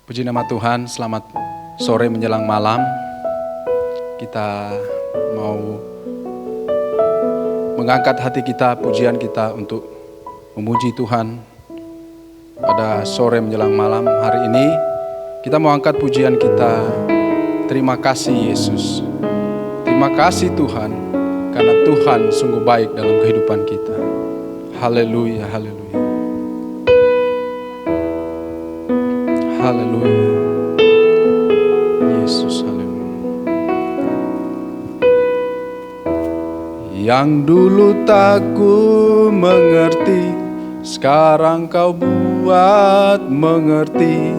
Puji nama Tuhan, selamat sore menjelang malam. Kita mau mengangkat hati kita, pujian kita untuk memuji Tuhan pada sore menjelang malam. Hari ini kita mau angkat pujian kita. Terima kasih Yesus. Terima kasih Tuhan, karena Tuhan sungguh baik dalam kehidupan kita. Haleluya, haleluya. Haleluya. Yesus, haleluya. Yang dulu tak ku mengerti, sekarang kau buat mengerti.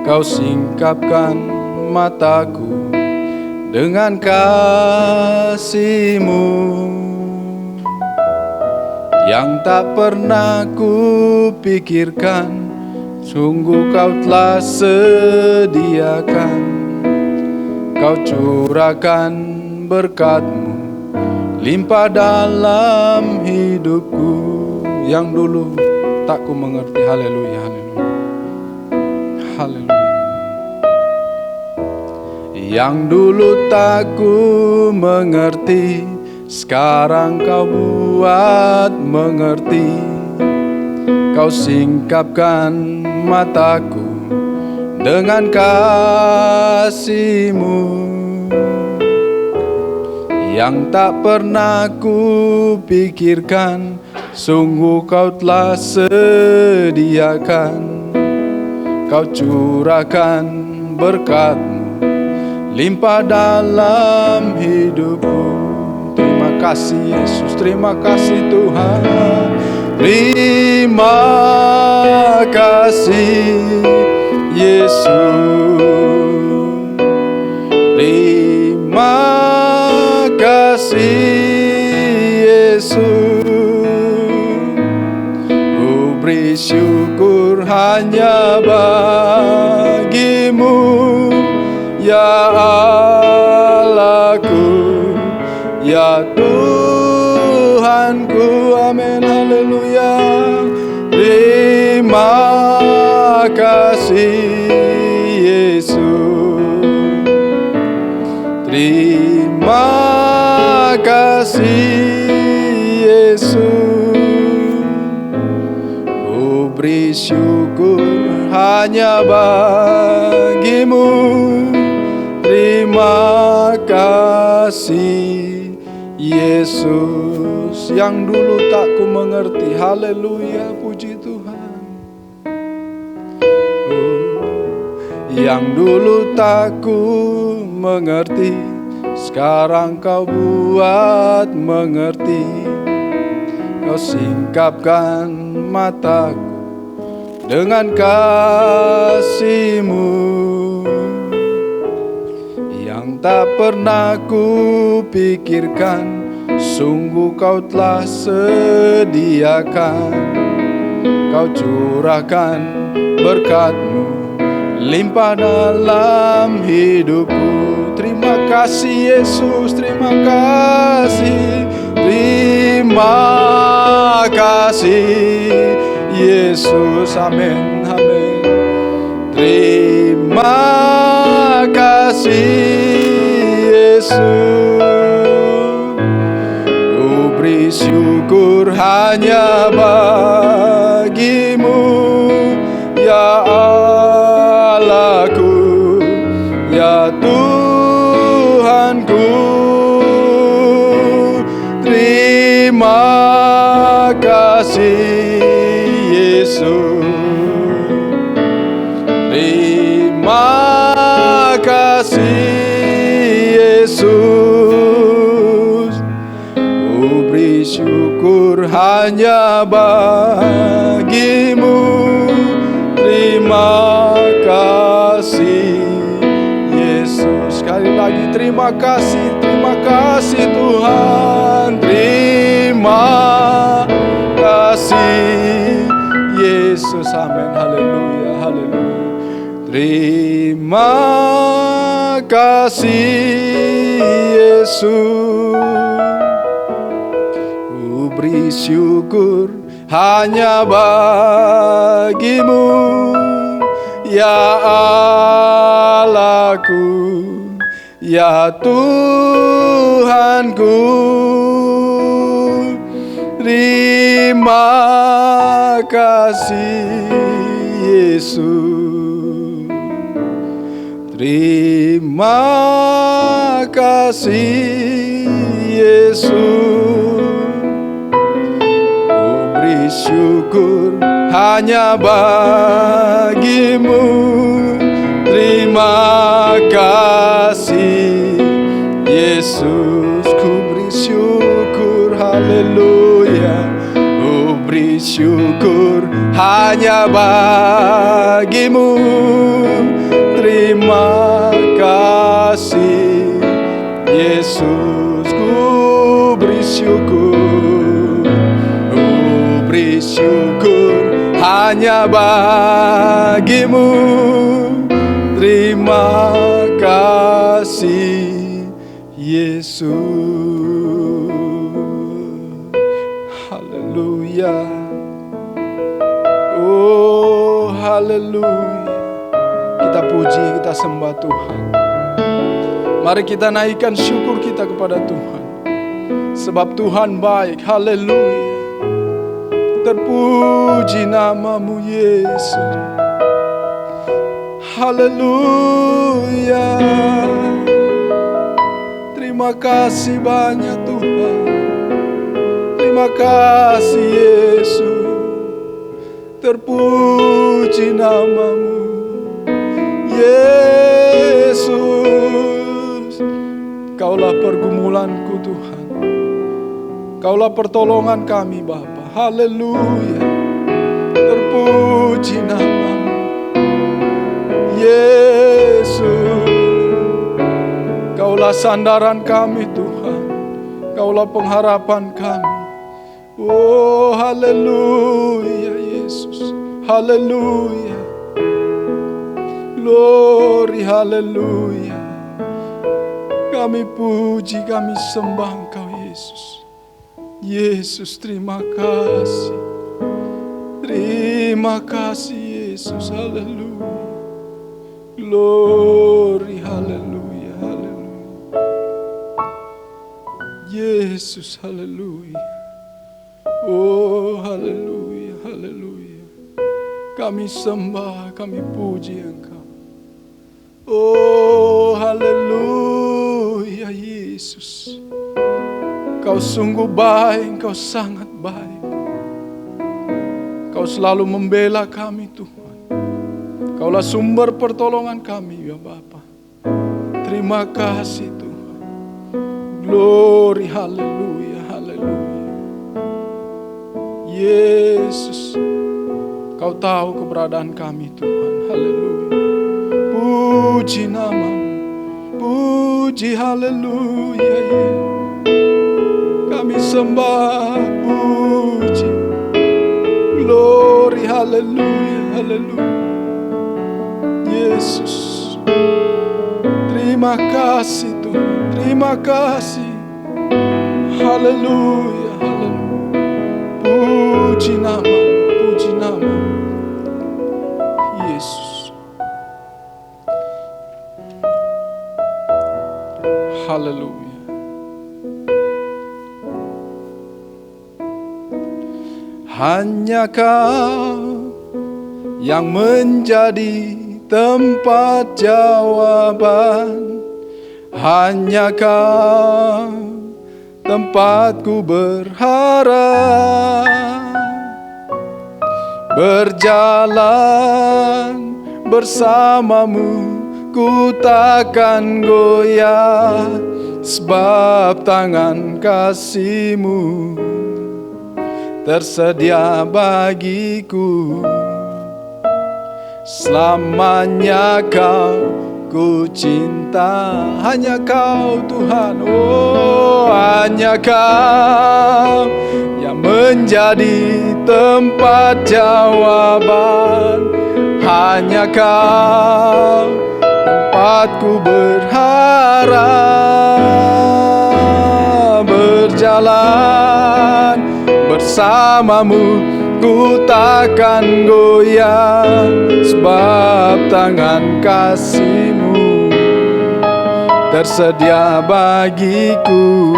Kau singkapkan mataku dengan kasih-Mu yang tak pernah ku pikirkan. Sungguh kau telah sediakan, kau curahkan berkat-Mu limpah dalam hidupku. Yang dulu tak ku mengerti, haleluya, haleluya, haleluya. Yang dulu tak ku mengerti, sekarang kau buat mengerti. Kau singkapkan mataku dengan kasih-Mu yang tak pernah ku pikirkan. Sungguh kau telah sediakan, kau curahkan berkat-Mu limpah dalam hidupku. Terima kasih Yesus, terima kasih Tuhan. Terima kasih Yesus, terima kasih Yesus. Ku beri syukur hanya bagi-Mu, ya Allahku, ya Tuhanku, amin, haleluya. Terima kasih Yesus, terima kasih Yesus. Ku beri syukur hanya bagi-Mu, terima kasih Yesus. Yang dulu tak ku mengerti, haleluya, puji Tuhan. Yang dulu tak ku mengerti, sekarang kau buat mengerti. Kau singkapkan mataku dengan kasih-Mu yang tak pernah ku pikirkan. Sungguh kau telah sediakan, kau curahkan berkat-Mu limpah dalam hidupku. Terima kasih Yesus, terima kasih, terima kasih Yesus, amin, amin. Terima kasih Yesus. Ku beri syukur hanya bagi-Mu, ya Allahku, ya Tuhanku. Terima kasih Yesus, terima kasih Yesus. Ku beri syukur hanya bagi-Mu, terima kasih Yesus. Sekali lagi terima kasih Tuhan. Terima kasih Yesus, amin, haleluya, haleluya. Terima kasih Yesus. Ku beri syukur hanya bagi-Mu, ya Allahku, ya Tuhanku. Terima kasih Yesus, terima kasih Yesus. Ku beri syukur hanya bagimu. Terima kasih Yesus, ku beri syukur, haleluya. Ku beri syukur hanya bagimu. Terima kasih Yesus, ku beri syukur. Ku beri syukur hanya bagimu. Terima kasih Yesus. Haleluya. Oh, haleluya. Kita puji, kita sembah Tuhan. Mari kita naikkan syukur kita kepada Tuhan. Sebab Tuhan baik, haleluya. Terpuji namamu Yesus. Haleluya. Terima kasih banyak Tuhan. Terima kasih Yesus. Terpuji namamu Yesus. Kaulah pergumulanku Tuhan. Kaulah pertolongan kami Bapa. Haleluya. Terpuji namamu Yesus. Kaulah sandaran kami Tuhan. Kaulah pengharapan kami. Oh, haleluya Yesus. Haleluya. Glory, haleluya. Kami puji, kami sembah Engkau Yesus. Yesus, terima kasih. Terima kasih Yesus. Haleluya. Glory, haleluya, haleluya. Yesus, haleluya. Oh, haleluya, haleluya. Kami sembah, kami puji Engkau. Oh, haleluya Yesus. Kau sungguh baik, Kau sangat baik. Kau selalu membela kami Tuhan. Kaulah sumber pertolongan kami ya Bapa. Terima kasih Tuhan. Glory, haleluya, haleluya. Yesus, Kau tahu keberadaan kami Tuhan. Haleluya. Puji namamu. Puji, haleluya. Kami sembah, puji. Glory, haleluya, haleluya. Yesus, terima kasih Tuhan, terima kasih. Haleluya, haleluya. Puji nama Yesus. Haleluya. Hanya Kau yang menjadi tempat jawaban. Hanya Kau tempatku berharap. Berjalan bersamamu ku takkan goyah, sebab tangan kasih-Mu tersedia bagiku. Selamanya Kau ku cinta. Hanya Kau Tuhan. Oh, hanya Kau yang menjadi tempat jawaban. Hanya Kau tempatku berharap. Berjalan bersamamu ku takkan goyah, sebab tangan kasih-Mu tersedia bagiku.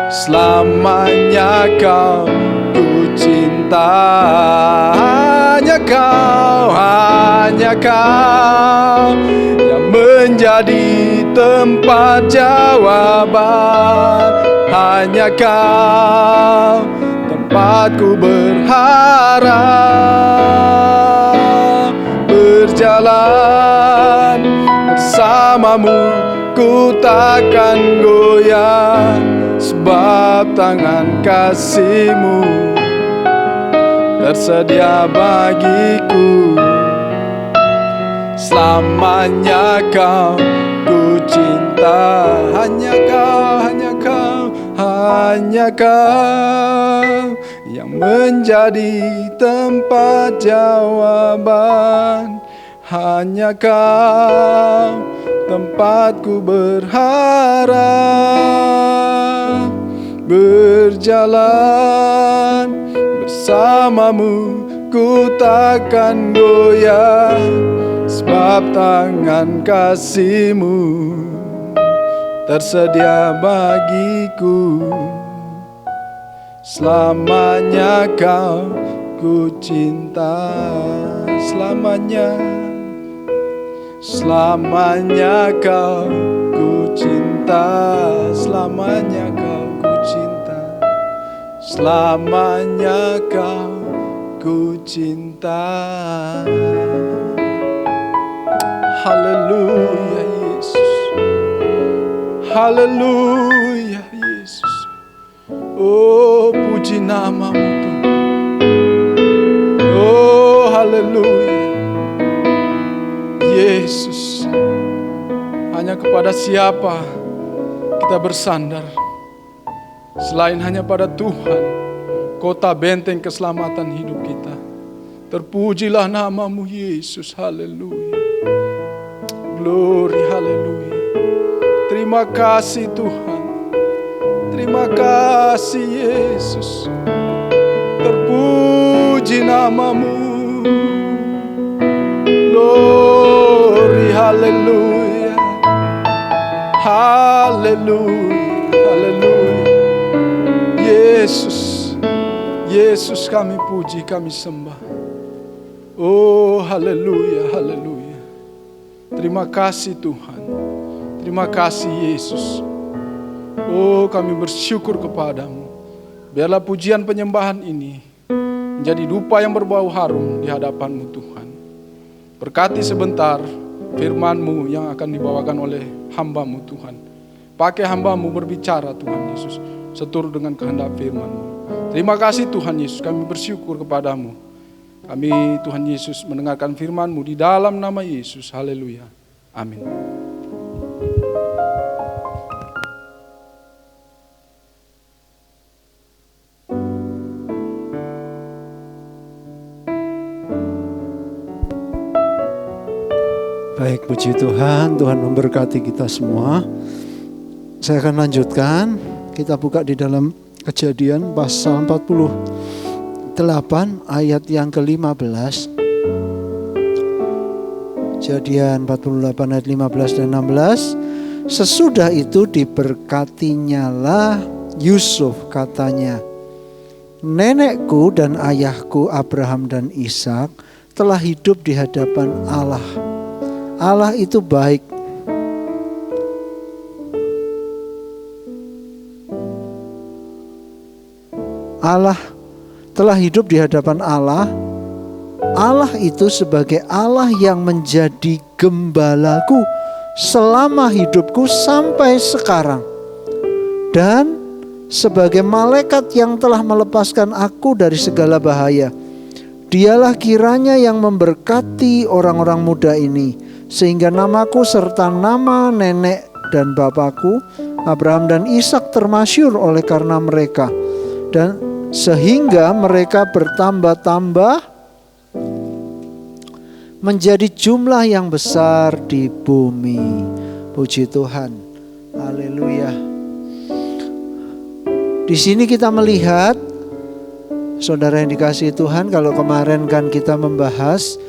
Selamanya Kau ku cinta, hanya Kau yang menjadi tempat jawaban. Hanya Kau tempatku berharap. Berjalan bersama-Mu ku takkan goyah, sebab tangan kasih-Mu tersedia bagiku. Selamanya Kau ku cinta, hanya Kau yang menjadi tempat jawaban. Hanya Kau tempatku berharap. Berjalan bersama-Mu ku takkan goyah, sebab tangan kasih-Mu tersedia bagiku. Selamanya Kau ku cinta, selamanya Kau ku cinta, selamanya Kau ku cinta, selamanya Kau ku cinta. Haleluya Yesus, haleluya Yesus. Oh, puji nama-Mu Tuhan. Oh, haleluya Yesus. Hanya kepada siapa kita bersandar selain hanya pada Tuhan, kota benteng keselamatan hidup kita. Terpujilah nama-Mu Yesus. Haleluya. Glory, haleluya. Terima kasih Tuhan. Terima kasih Yesus. Terpuji nama-Mu. Glory, haleluya. Haleluya, haleluya. Yesus, Yesus kami puji, kami sembah. Oh, haleluya, haleluya. Terima kasih Tuhan. Terima kasih Yesus. Oh, kami bersyukur kepadamu. Biarlah pujian penyembahan ini menjadi dupa yang berbau harum di hadapan-Mu Tuhan. Berkati sebentar firman-Mu yang akan dibawakan oleh hamba-Mu Tuhan. Pakai hamba-Mu berbicara Tuhan Yesus, seturut dengan kehendak firman-Mu. Terima kasih Tuhan Yesus, kami bersyukur kepadamu. Kami Tuhan Yesus mendengarkan firman-Mu di dalam nama Yesus. Haleluya. Amin. Baik, puji Tuhan, Tuhan memberkati kita semua. Saya akan lanjutkan, kita buka di dalam Kejadian pasal 48 ayat yang ke-15. Kejadian 48 ayat 15 dan 16. Sesudah itu diberkatinyalah Yusuf, katanya, nenekku dan ayahku Abraham dan Ishak telah hidup di hadapan Allah. Allah itu baik. Allah telah hidup di hadapan Allah. Allah itu sebagai Allah yang menjadi gembalaku selama hidupku sampai sekarang. Dan sebagai malaikat yang telah melepaskan aku dari segala bahaya. Dialah kiranya yang memberkati orang-orang muda ini, sehingga namaku serta nama nenek dan bapakku Abraham dan Ishak termasyhur oleh karena mereka, dan sehingga mereka bertambah-tambah menjadi jumlah yang besar di bumi. Puji Tuhan. Haleluya. Di sini kita melihat Saudara yang dikasihi Tuhan, kalau kemarin kan kita membahas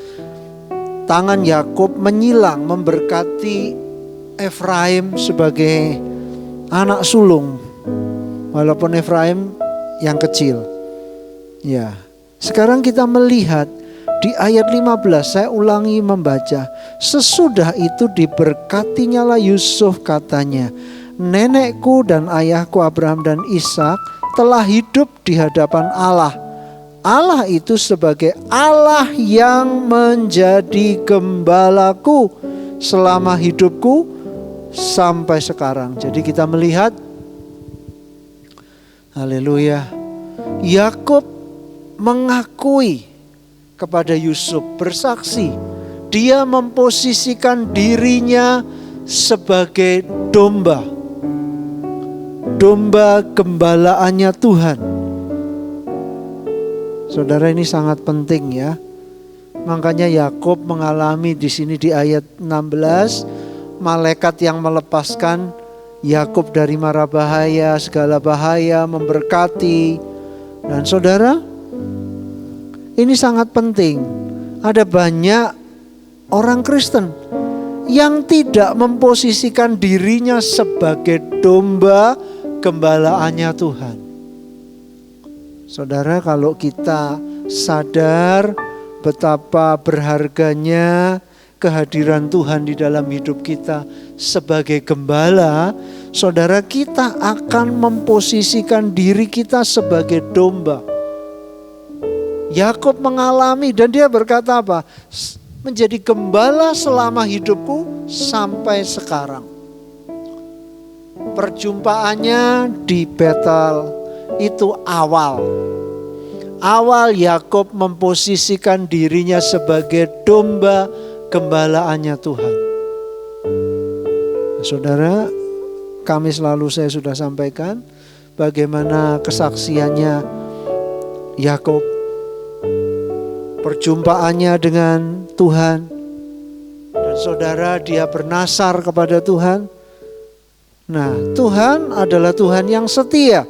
tangan Yakub menyilang memberkati Efraim sebagai anak sulung, walaupun Efraim yang kecil. Ya, sekarang kita melihat di ayat 15, saya ulangi membaca. Sesudah itu diberkatinya lah Yusuf, katanya, nenekku dan ayahku Abraham dan Ishak telah hidup di hadapan Allah. Allah itu sebagai Allah yang menjadi gembalaku selama hidupku sampai sekarang. Jadi kita melihat, haleluya, Yakub mengakui kepada Yusuf, bersaksi, dia memposisikan dirinya sebagai domba gembalaannya Tuhan. Saudara, ini sangat penting ya. Makanya Yakub mengalami di sini di ayat 16, malaikat yang melepaskan Yakub dari mara bahaya, segala bahaya, memberkati. Dan saudara, ini sangat penting. Ada banyak orang Kristen yang tidak memposisikan dirinya sebagai domba gembalaannya Tuhan. Saudara, kalau kita sadar betapa berharganya kehadiran Tuhan di dalam hidup kita sebagai gembala, saudara, kita akan memposisikan diri kita sebagai domba. Yakub mengalami dan dia berkata apa? Menjadi gembala selama hidupku sampai sekarang. Perjumpaannya di Betel itu awal Yakub memposisikan dirinya sebagai domba gembalaannya Tuhan. Saudara, Kamis lalu saya sudah sampaikan bagaimana kesaksiannya Yakub, perjumpaannya dengan Tuhan. Dan saudara, dia bernasar kepada Tuhan. Nah, Tuhan adalah Tuhan yang setia.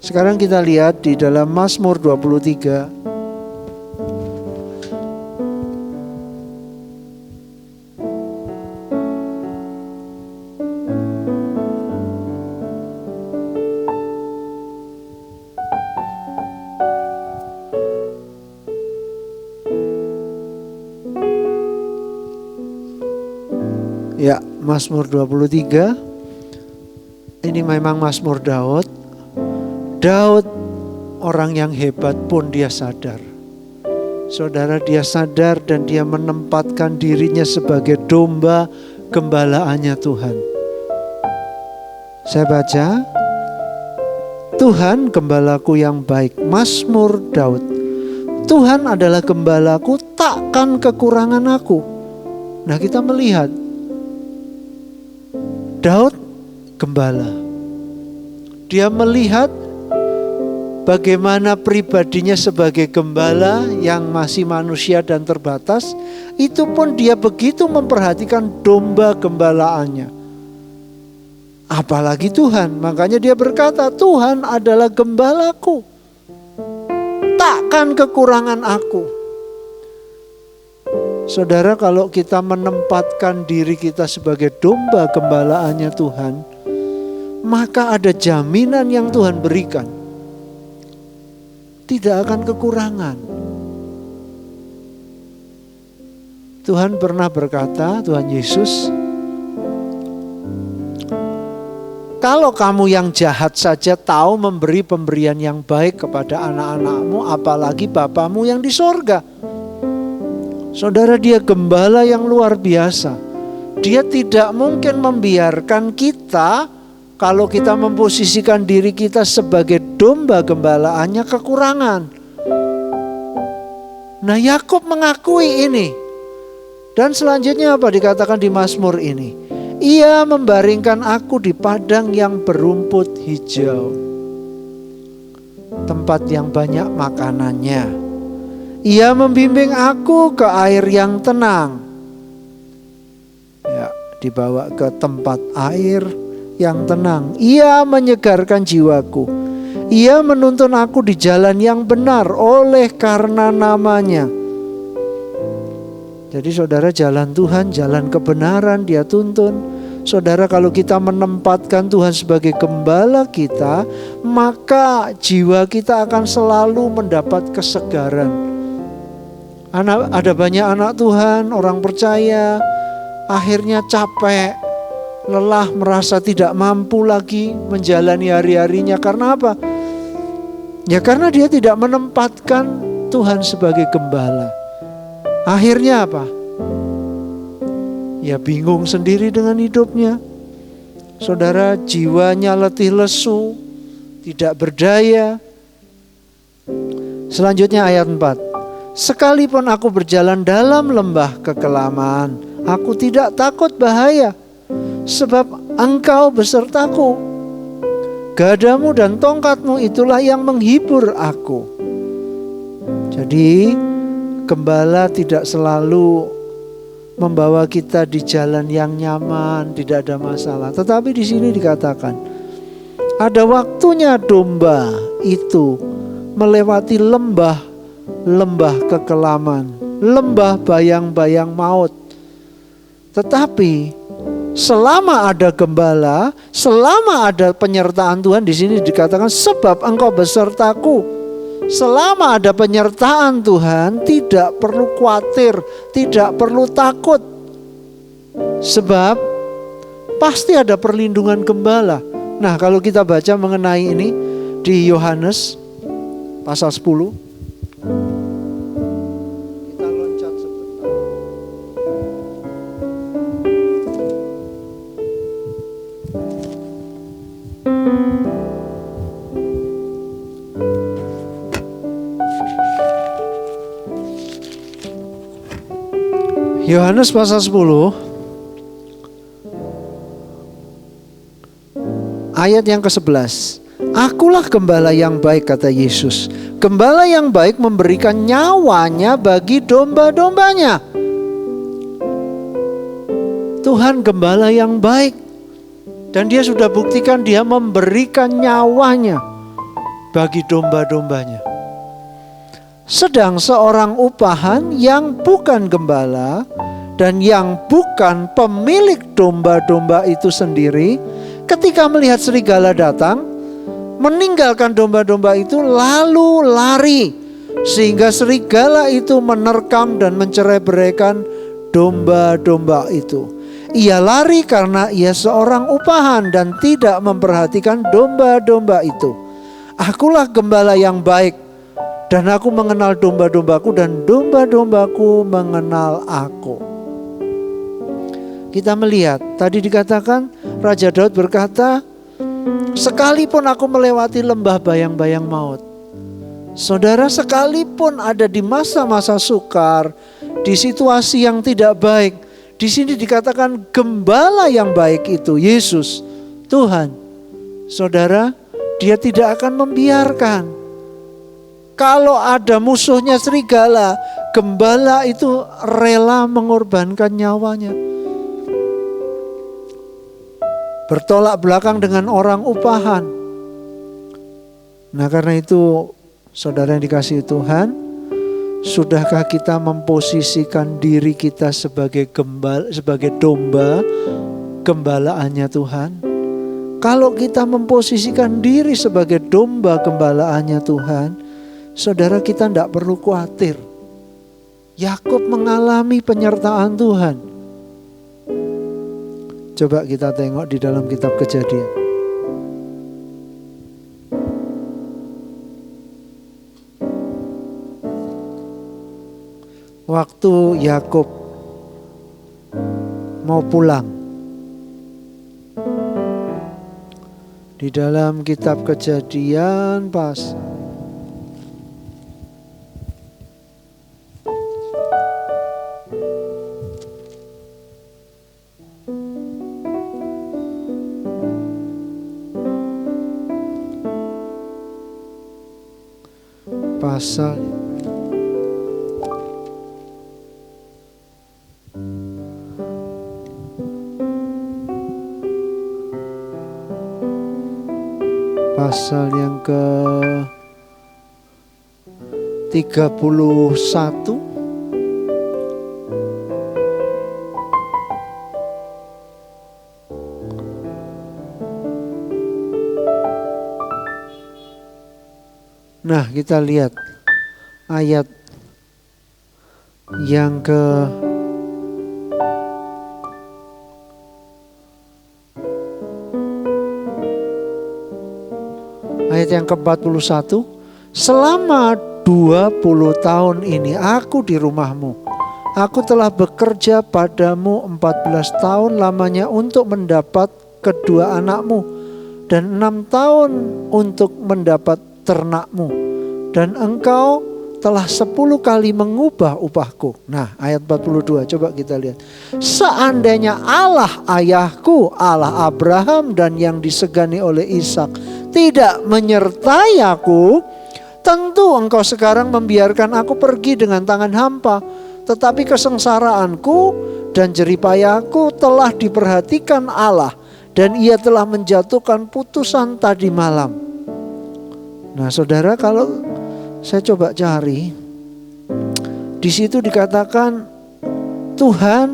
Sekarang kita lihat di dalam Mazmur 23. Ya, Mazmur 23. Ini memang Mazmur Daud. Daud orang yang hebat pun dia sadar. Saudara, dia sadar dan dia menempatkan dirinya sebagai domba gembalaannya Tuhan. Saya baca, Tuhan gembalaku yang baik. Mazmur Daud. Tuhan adalah gembalaku, takkan kekurangan aku. Nah, kita melihat Daud gembala. Dia melihat bagaimana pribadinya sebagai gembala yang masih manusia dan terbatas. Itu pun dia begitu memperhatikan domba gembalaannya. Apalagi Tuhan. Makanya dia berkata, Tuhan adalah gembalaku, takkan kekurangan aku. Saudara, kalau kita menempatkan diri kita sebagai domba gembalaannya Tuhan, maka ada jaminan yang Tuhan berikan. Tidak akan kekurangan. Tuhan pernah berkata, Tuhan Yesus, kalau kamu yang jahat saja tahu memberi pemberian yang baik kepada anak-anakmu, apalagi Bapamu yang di sorga. Saudara, dia gembala yang luar biasa. Dia tidak mungkin membiarkan kita, kalau kita memposisikan diri kita sebagai domba gembalaannya, kekurangan. Nah, Yakub mengakui ini. Dan selanjutnya apa dikatakan di Mazmur ini? Ia membaringkan aku di padang yang berumput hijau, tempat yang banyak makanannya. Ia membimbing aku ke air yang tenang. Ya, dibawa ke tempat air yang tenang. Ia menyegarkan jiwaku. Ia menuntun aku di jalan yang benar oleh karena namanya. Jadi saudara, jalan Tuhan, jalan kebenaran Dia tuntun. Saudara, kalau kita menempatkan Tuhan sebagai gembala kita, maka jiwa kita akan selalu mendapat kesegaran. Ada banyak anak Tuhan, orang percaya, akhirnya capek, lelah, merasa tidak mampu lagi menjalani hari-harinya. Karena apa? Ya karena dia tidak menempatkan Tuhan sebagai gembala. Akhirnya apa? Ya bingung sendiri dengan hidupnya. Saudara, jiwanya letih lesu, tidak berdaya. Selanjutnya ayat 4. Sekalipun aku berjalan dalam lembah kekelaman, aku tidak takut bahaya, sebab Engkau besertaku. Gadamu dan tongkatmu itulah yang menghibur aku. Jadi gembala tidak selalu membawa kita di jalan yang nyaman, tidak ada masalah. Tetapi di sini dikatakan ada waktunya domba itu melewati lembah kekelaman, lembah bayang-bayang maut. Tetapi selama ada gembala, selama ada penyertaan Tuhan, di sini dikatakan sebab Engkau besertaku. Selama ada penyertaan Tuhan, tidak perlu khawatir, tidak perlu takut. Sebab pasti ada perlindungan gembala. Nah, kalau kita baca mengenai ini di Yohanes pasal 10. Kita loncat sebentar. Yohanes pasal 10 ayat yang ke-11. Akulah gembala yang baik, kata Yesus. Gembala yang baik memberikan nyawanya bagi domba-dombanya. Tuhan gembala yang baik, dan Dia sudah buktikan Dia memberikan nyawanya bagi domba-dombanya. Sedang seorang upahan yang bukan gembala dan yang bukan pemilik domba-domba itu sendiri, ketika melihat serigala datang, meninggalkan domba-domba itu lalu lari, sehingga serigala itu menerkam dan mencerai-beraikan domba-domba itu. Ia lari karena ia seorang upahan dan tidak memperhatikan domba-domba itu. Akulah gembala yang baik, dan aku mengenal domba-dombaku, dan domba-dombaku mengenal aku. Kita melihat, tadi dikatakan Raja Daud berkata, sekalipun aku melewati lembah bayang-bayang maut. Saudara, sekalipun ada di masa-masa sukar, di situasi yang tidak baik, di sini dikatakan gembala yang baik itu Yesus, Tuhan. Saudara, Dia tidak akan membiarkan. Kalau ada musuhnya serigala, gembala itu rela mengorbankan nyawanya. Bertolak belakang dengan orang upahan. Nah, karena itu saudara yang dikasihi Tuhan, sudahkah kita memposisikan diri kita sebagai domba gembalaannya Tuhan? Kalau kita memposisikan diri sebagai domba gembalaannya Tuhan, saudara, kita tidak perlu khawatir. Yakub mengalami penyertaan Tuhan. Coba kita tengok di dalam kitab Kejadian. Waktu Yakub mau pulang, di dalam kitab Kejadian pasal pasal yang ke 31. Nah, kita lihat ayat yang ke-41. Selama 20 tahun ini aku di rumahmu. Aku telah bekerja padamu 14 tahun lamanya untuk mendapat kedua anakmu, dan 6 tahun untuk mendapat ternakmu, dan engkau telah 10 kali mengubah upahku. Nah, ayat 42 coba kita lihat. Seandainya Allah ayahku, Allah Abraham dan yang disegani oleh Ishak tidak menyertai aku, tentu engkau sekarang membiarkan aku pergi dengan tangan hampa. Tetapi kesengsaraanku dan jeripayahku telah diperhatikan Allah, dan Ia telah menjatuhkan putusan tadi malam. Nah, saudara, kalau saya coba cari, di situ dikatakan Tuhan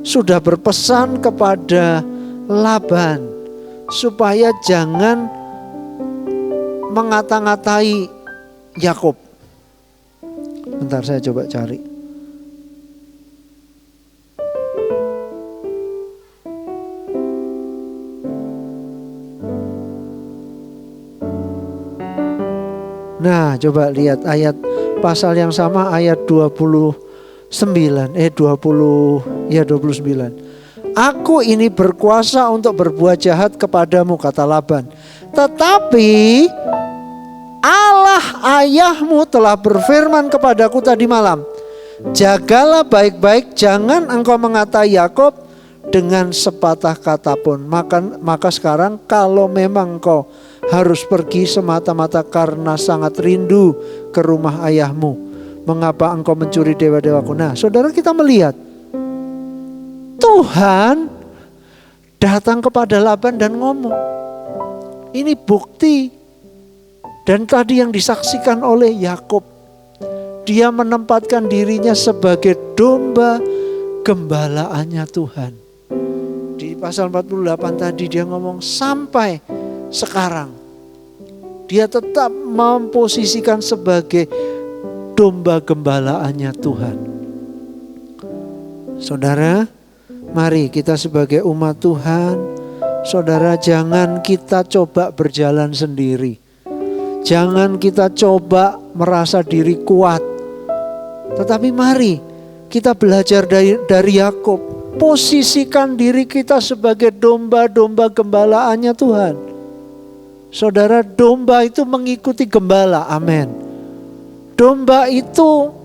sudah berpesan kepada Laban supaya jangan mengata-ngatai Yakub. Bentar, saya coba cari. Nah, coba lihat ayat pasal yang sama, ayat 29. Aku ini berkuasa untuk berbuat jahat kepadamu, kata Laban. Tetapi Allah ayahmu telah berfirman kepadaku tadi malam, jagalah baik-baik, jangan engkau mengatai Yakub dengan sepatah kata pun. Maka sekarang kalau memang engkau harus pergi semata-mata karena sangat rindu ke rumah ayahmu, mengapa engkau mencuri dewa-dewaku? Nah, saudara, kita melihat Tuhan datang kepada Laban dan ngomong. Ini bukti. Dan tadi yang disaksikan oleh Yakub, dia menempatkan dirinya sebagai domba gembalaannya Tuhan. Di pasal 48 tadi dia ngomong sampai sekarang dia tetap memposisikan sebagai domba gembalaannya Tuhan. Saudara, mari kita sebagai umat Tuhan, saudara, jangan kita coba berjalan sendiri. Jangan kita coba merasa diri kuat. Tetapi mari kita belajar dari Yakub. Posisikan diri kita sebagai domba-domba gembalaannya Tuhan. Saudara, domba itu mengikuti gembala. Amin. Domba itu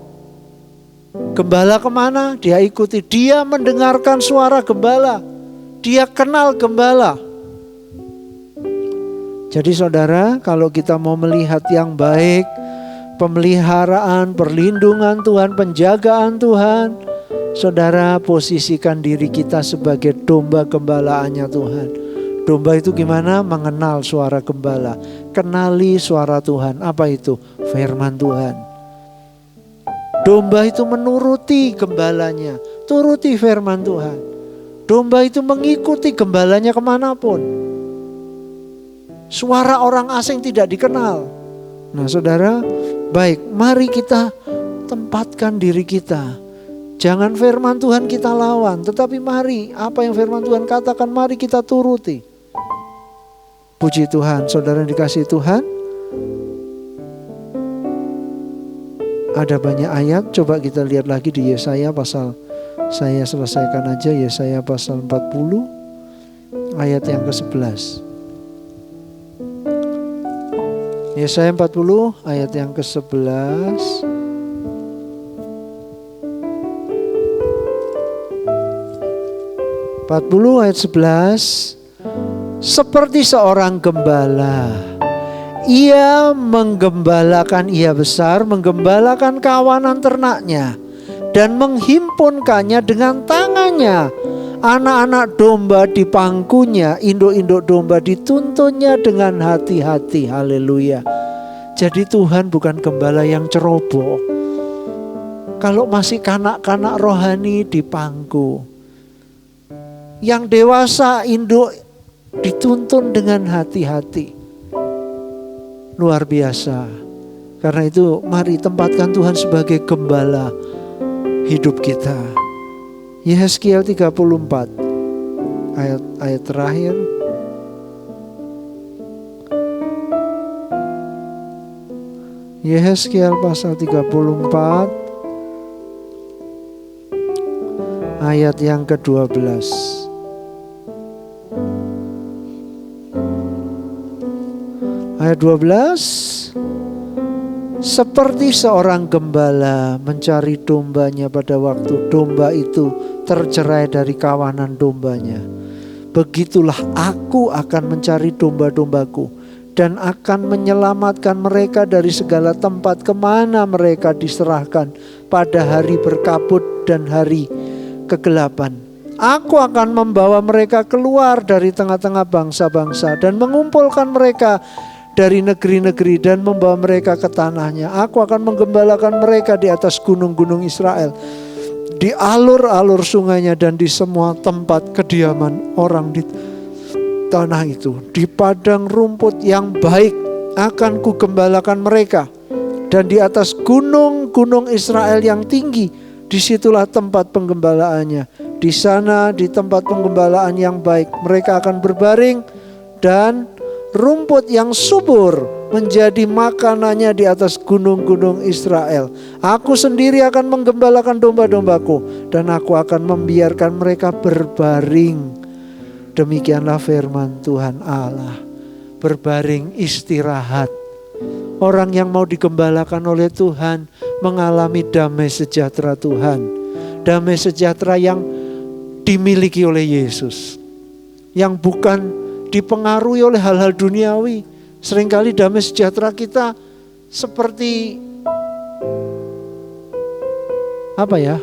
gembala kemana? Dia ikuti. Dia mendengarkan suara gembala. Dia kenal gembala. Jadi saudara, kalau kita mau melihat yang baik, pemeliharaan, perlindungan Tuhan, penjagaan Tuhan, saudara, posisikan diri kita sebagai domba gembalaannya Tuhan. Domba itu gimana? Mengenal suara gembala. Kenali suara Tuhan. Apa itu? Firman Tuhan. Domba itu menuruti gembalanya. Turuti firman Tuhan. Domba itu mengikuti gembalanya kemanapun. Suara orang asing tidak dikenal. Nah, saudara, baik, mari kita tempatkan diri kita. Jangan firman Tuhan kita lawan, tetapi mari apa yang firman Tuhan katakan, mari kita turuti. Puji Tuhan, saudara dikasihi Tuhan. Ada banyak ayat, coba kita lihat lagi di Yesaya pasal, saya selesaikan aja Yesaya pasal 40 ayat yang ke-11. Yesaya 40 ayat yang ke-11. Ayat 11. Seperti seorang gembala, ia menggembalakan ia besar, menggembalakan kawanan ternaknya dan menghimpunkannya dengan tangannya Anak-anak domba di pangkunya, induk-induk domba dituntunnya dengan hati-hati. Haleluya. Jadi Tuhan bukan gembala yang ceroboh. Kalau masih kanak-kanak rohani di pangku, yang dewasa induk dituntun dengan hati-hati. Luar biasa. Karena itu mari tempatkan Tuhan sebagai gembala hidup kita. Yehezkiel 34 ayat terakhir. Yehezkiel pasal 34 ayat yang ke-12. Ayat 12. Seperti seorang gembala mencari dombanya pada waktu domba itu tercerai dari kawanan dombanya, begitulah aku akan mencari domba-dombaku dan akan menyelamatkan mereka dari segala tempat kemana mereka diserahkan pada hari berkabut dan hari kegelapan. Aku akan membawa mereka keluar dari tengah-tengah bangsa-bangsa dan mengumpulkan mereka dari negeri-negeri dan membawa mereka ke tanahnya. Aku akan menggembalakan mereka di atas gunung-gunung Israel, di alur-alur sungainya dan di semua tempat kediaman orang di tanah itu. Di padang rumput yang baik akan kugembalakan mereka, dan di atas gunung-gunung Israel yang tinggi, disitulah tempat penggembalaannya. Di sana, di tempat penggembalaan yang baik, mereka akan berbaring dan rumput yang subur menjadi makanannya di atas gunung-gunung Israel. Aku sendiri akan menggembalakan domba-dombaku dan aku akan membiarkan mereka berbaring. Demikianlah firman Tuhan Allah. Berbaring, istirahat. Orang yang mau digembalakan oleh Tuhan mengalami damai sejahtera Tuhan. Damai sejahtera yang dimiliki oleh Yesus, yang bukan dipengaruhi oleh hal-hal duniawi. Seringkali damai sejahtera kita seperti apa ya?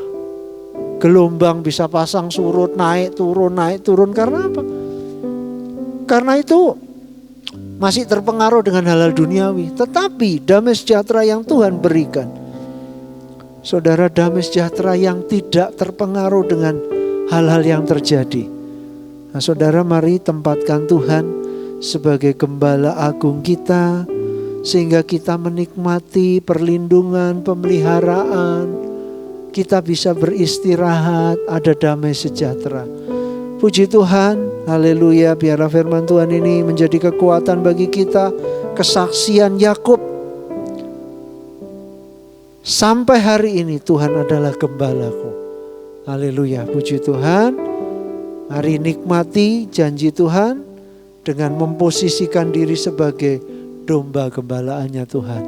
Gelombang bisa pasang surut, naik turun. Karena apa? Karena itu masih terpengaruh dengan hal-hal duniawi. Tetapi damai sejahtera yang Tuhan berikan, saudara, damai sejahtera yang tidak terpengaruh dengan hal-hal yang terjadi. Nah, saudara, mari tempatkan Tuhan sebagai gembala agung kita, sehingga kita menikmati perlindungan, pemeliharaan, kita bisa beristirahat, ada damai sejahtera. Puji Tuhan, haleluya. Biarlah firman Tuhan ini menjadi kekuatan bagi kita. Kesaksian Yakub, sampai hari ini Tuhan adalah gembalaku. Haleluya, puji Tuhan. Mari nikmati janji Tuhan dengan memposisikan diri sebagai domba gembalaannya Tuhan.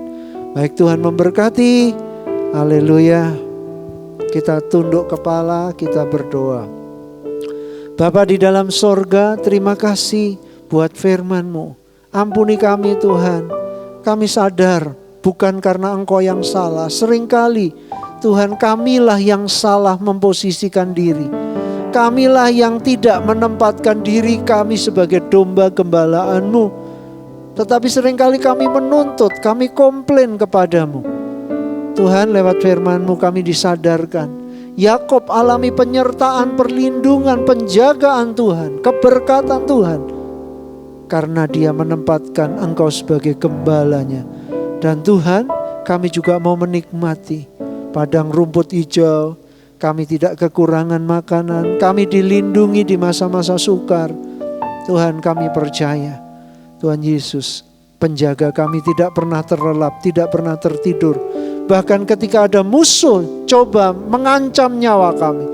Baik, Tuhan memberkati. Haleluya. Kita tunduk kepala, kita berdoa. Bapa di dalam sorga, terima kasih buat firman-Mu. Ampuni kami Tuhan. Kami sadar bukan karena Engkau yang salah. Seringkali Tuhan, kamilah yang salah memposisikan diri. Kamilah yang tidak menempatkan diri kami sebagai domba gembalaanmu. Tetapi seringkali kami menuntut, kami komplain kepadamu. Tuhan, lewat firman-Mu kami disadarkan. Yakub alami penyertaan, perlindungan, penjagaan Tuhan, keberkatan Tuhan. Karena dia menempatkan Engkau sebagai gembalanya. Dan Tuhan, kami juga mau menikmati padang rumput hijau. Kami tidak kekurangan makanan. Kami dilindungi di masa-masa sukar. Tuhan, kami percaya Tuhan Yesus penjaga kami, tidak pernah terlelap, tidak pernah tertidur. Bahkan ketika ada musuh coba mengancam nyawa kami,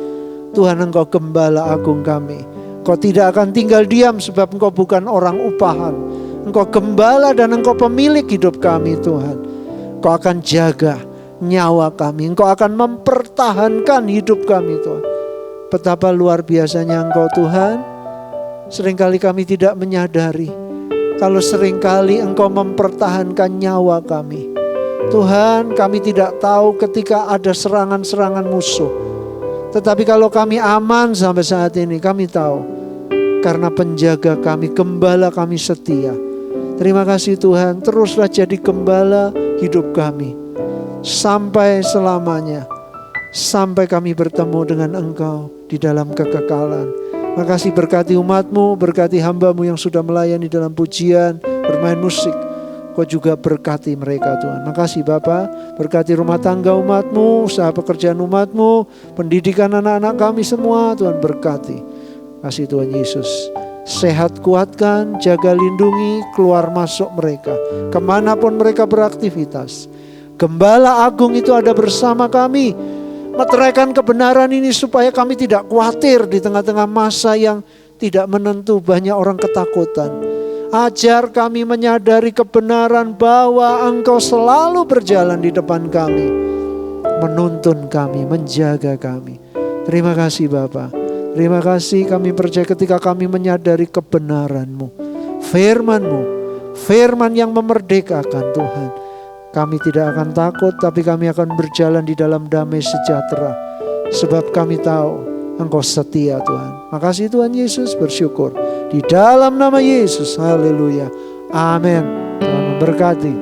Tuhan, Engkau gembala agung kami. Engkau tidak akan tinggal diam sebab Engkau bukan orang upahan. Engkau gembala dan Engkau pemilik hidup kami Tuhan. Engkau akan jaga nyawa kami. Engkau akan mempertahankan hidup kami Tuhan. Betapa luar biasanya Engkau Tuhan. Seringkali kami tidak menyadari kalau seringkali Engkau mempertahankan nyawa kami. Tuhan, kami tidak tahu ketika ada serangan-serangan musuh. Tetapi kalau kami aman sampai saat ini, kami tahu karena penjaga kami, gembala kami setia. Terima kasih Tuhan, teruslah jadi gembala hidup kami sampai selamanya, sampai kami bertemu dengan Engkau di dalam kekekalan. Makasih, berkati umat-Mu, berkati hamba-Mu yang sudah melayani dalam pujian, bermain musik. Kau juga berkati mereka Tuhan. Makasih Bapa, berkati rumah tangga umat-Mu, usaha pekerjaan umat-Mu, pendidikan anak-anak kami semua Tuhan berkati. Kasih Tuhan Yesus, sehat kuatkan, jaga lindungi, keluar masuk mereka, kemanapun mereka beraktivitas. Gembala agung itu ada bersama kami, meteraikan kebenaran ini supaya kami tidak khawatir di tengah-tengah masa yang tidak menentu, banyak orang ketakutan. Ajar kami menyadari kebenaran bahwa Engkau selalu berjalan di depan kami, menuntun kami, menjaga kami. Terima kasih Bapa. Terima kasih, kami percaya ketika kami menyadari kebenaran-Mu, firman-Mu, firman yang memerdekakan Tuhan. Kami tidak akan takut, tapi kami akan berjalan di dalam damai sejahtera. Sebab kami tahu Engkau setia Tuhan. Makasih Tuhan Yesus, bersyukur. Di dalam nama Yesus, haleluya. Amin. Tuhan memberkati.